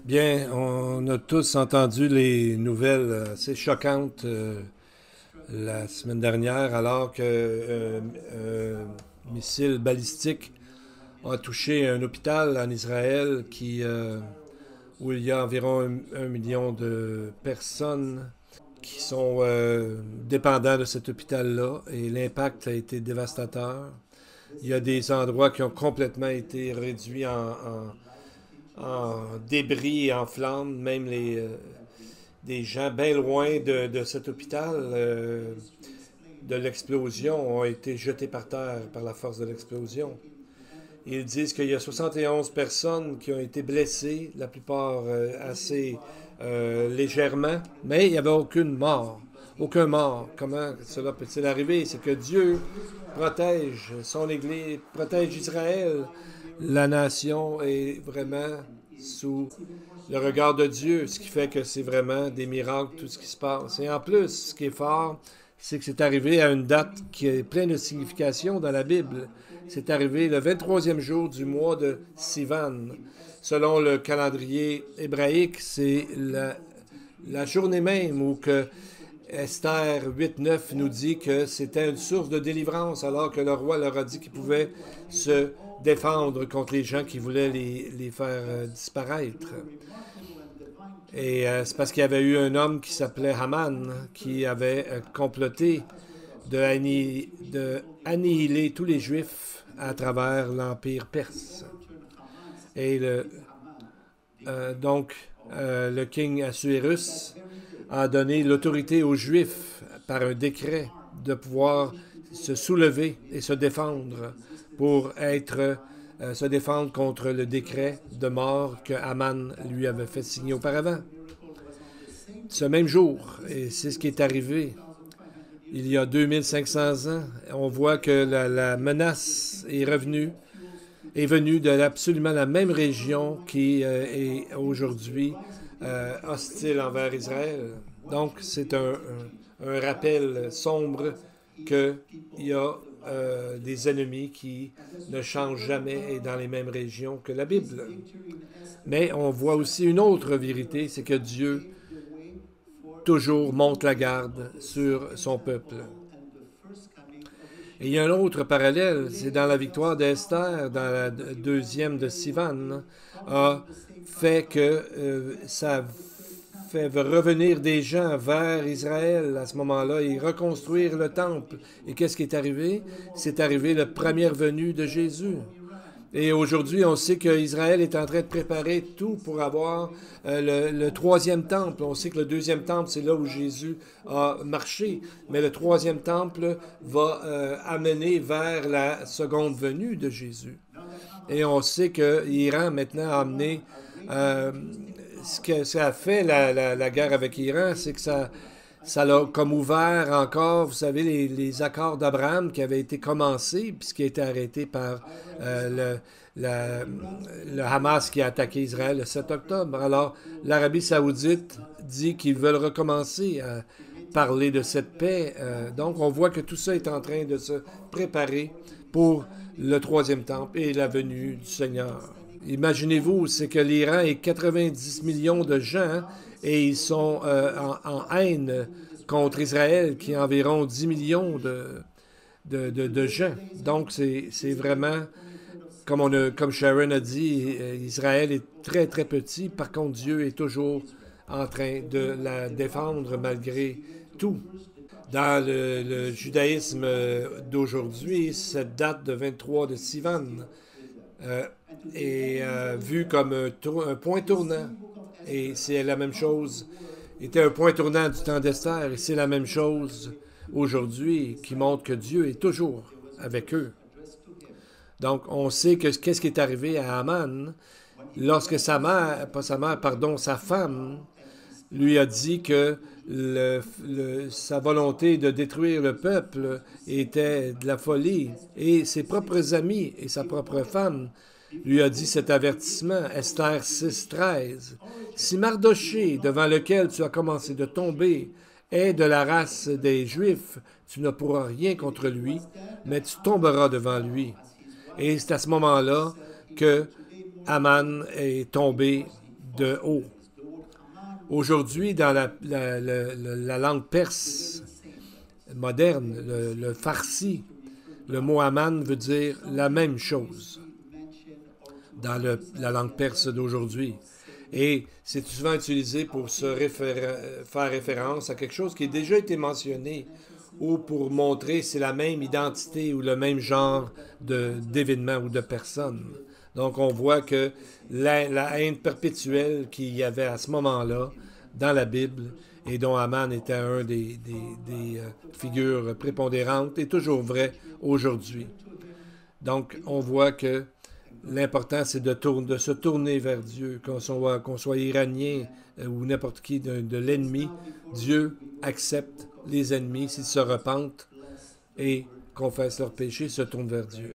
Bien, on a tous entendu les nouvelles assez choquantes la semaine dernière, alors que un missile balistique a touché un hôpital en Israël où il y a environ 1 million de personnes qui sont dépendants de cet hôpital-là, et l'impact a été dévastateur. Il y a des endroits qui ont complètement été réduits en débris et en flammes, même des gens bien loin de cet hôpital, de l'explosion, ont été jetés par terre par la force de l'explosion. Ils disent qu'il y a 71 personnes qui ont été blessées, la plupart assez légèrement, mais il n'y avait aucune mort. Aucun mort. Comment cela peut-il arriver? C'est que Dieu protège son Église, protège Israël. La nation est vraiment sous le regard de Dieu, ce qui fait que c'est vraiment des miracles, tout ce qui se passe. Et en plus, ce qui est fort, c'est que c'est arrivé à une date qui est pleine de signification dans la Bible. C'est arrivé le 23e jour du mois de Sivan. Selon le calendrier hébraïque, c'est la journée même où que Esther 8-9 nous dit que c'était une source de délivrance, alors que le roi leur a dit qu'il pouvait se défendre contre les gens qui voulaient les faire disparaître. Et c'est parce qu'il y avait eu un homme qui s'appelait Haman qui avait comploté de annihiler tous les Juifs à travers l'Empire perse. Et le king Assuérus a donné l'autorité aux Juifs par un décret de pouvoir se soulever et se défendre pour se défendre contre le décret de mort que Haman lui avait fait signer auparavant. Ce même jour, et c'est ce qui est arrivé, il y a 2500 ans, on voit que la menace est venue de absolument la même région qui est aujourd'hui hostile envers Israël. Donc, c'est un rappel sombre qu'il y a des ennemis qui ne changent jamais et dans les mêmes régions que la Bible. Mais on voit aussi une autre vérité, c'est que Dieu toujours monte la garde sur son peuple. Et il y a un autre parallèle, c'est dans la victoire d'Esther, dans la deuxième de Sivan, a fait que ça fait revenir des gens vers Israël à ce moment-là et reconstruire le temple. Et qu'est-ce qui est arrivé? C'est arrivé la première venue de Jésus. Et aujourd'hui, on sait qu'Israël est en train de préparer tout pour avoir le troisième temple. On sait que le deuxième temple, c'est là où Jésus a marché. Mais le troisième temple va amener vers la seconde venue de Jésus. Et on sait que l'Iran maintenant a amené... ce que ça a fait, la guerre avec l'Iran, c'est que ça l'a comme ouvert encore, vous savez, les accords d'Abraham qui avaient été commencés, puis ce qui a été arrêté par le Hamas qui a attaqué Israël le 7 octobre. Alors, l'Arabie saoudite dit qu'ils veulent recommencer à parler de cette paix. Donc, on voit que tout ça est en train de se préparer pour le troisième temple et la venue du Seigneur. Imaginez-vous, c'est que l'Iran est 90 millions de gens et ils sont en haine contre Israël, qui est environ 10 millions de gens. Donc, c'est vraiment, comme Sharon a dit, Israël est très, très petit. Par contre, Dieu est toujours en train de la défendre malgré tout. Dans le judaïsme d'aujourd'hui, cette date de 23 de Sivan est vue comme un point tournant. Et c'est la même chose, était un point tournant du temps d'Esther, et c'est la même chose aujourd'hui, qui montre que Dieu est toujours avec eux. Donc, on sait que qu'est-ce qui est arrivé à Haman lorsque sa femme lui a dit que sa volonté de détruire le peuple était de la folie. Et ses propres amis et sa propre femme lui a dit cet avertissement, Esther 6.13. Si Mardoché, devant lequel tu as commencé de tomber, est de la race des Juifs, tu ne pourras rien contre lui, mais tu tomberas devant lui. Et c'est à ce moment-là que Haman est tombé de haut. Aujourd'hui, dans la langue perse moderne, le farsi, le mot Aman veut dire la même chose dans la langue perse d'aujourd'hui. Et c'est souvent utilisé pour faire référence à quelque chose qui a déjà été mentionné ou pour montrer c'est la même identité ou le même genre d'événement ou de personne. Donc on voit que la haine perpétuelle qu'il y avait à ce moment-là dans la Bible et dont Aman était un des figures prépondérantes est toujours vrai aujourd'hui. Donc on voit que l'important, c'est de se tourner vers Dieu, qu'on soit iranien ou n'importe qui de l'ennemi. Dieu accepte les ennemis s'ils se repentent et confessent leurs péchés, se tournent vers Dieu.